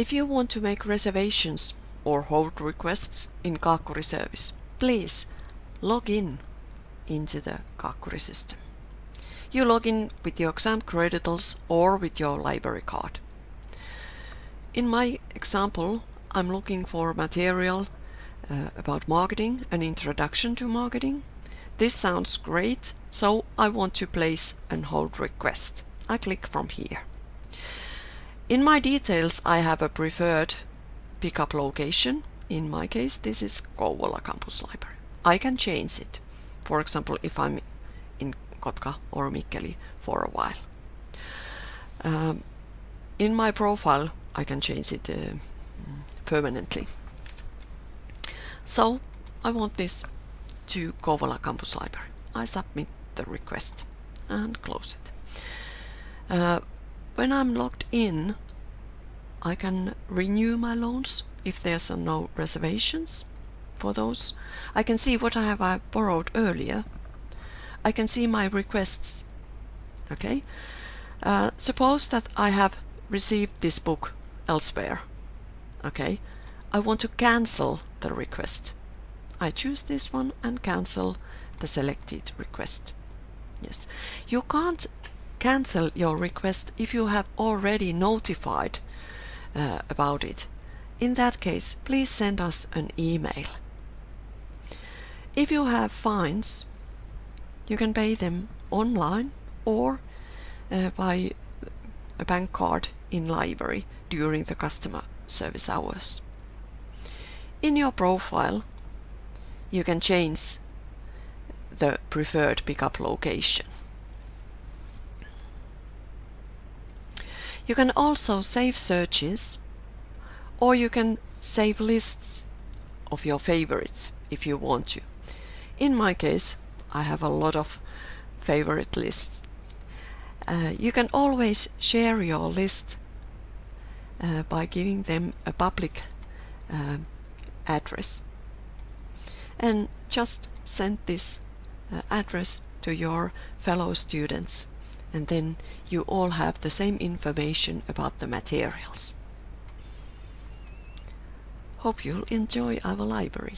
If you want to make reservations or hold requests in Kaakkuri service, please log in into the Kaakkuri system. You log in with your Xamk credentials or with your library card. In my example, I'm looking for material about marketing, an introduction to marketing. This sounds great, so I want to place an hold request. I click from here. In my details, I have a preferred pickup location. In my case, this is Kouvola Campus Library. I can change it. For example, if I'm in Kotka or Mikkeli for a while. In my profile, I can change it permanently. So I want this to Kouvola Campus Library. I submit the request and close it. When I'm logged in, I can renew my loans if there's no reservations for those. I can see what I borrowed earlier. I can see my requests. Okay. Suppose that I have received this book elsewhere. Okay. I want to cancel the request. I choose this one and cancel the selected request. Yes. You can't cancel your request if you have already notified about it. In that case, please send us an email. If you have fines, you can pay them online or by a bank card in library during the customer service hours. In your profile, you can change the preferred pickup location. You can also save searches, or you can save lists of your favorites if you want to. In my case, I have a lot of favorite lists. You can always share your list by giving them a public address. And just send this address to your fellow students, and then you all have the same information about the materials. Hope you'll enjoy our library.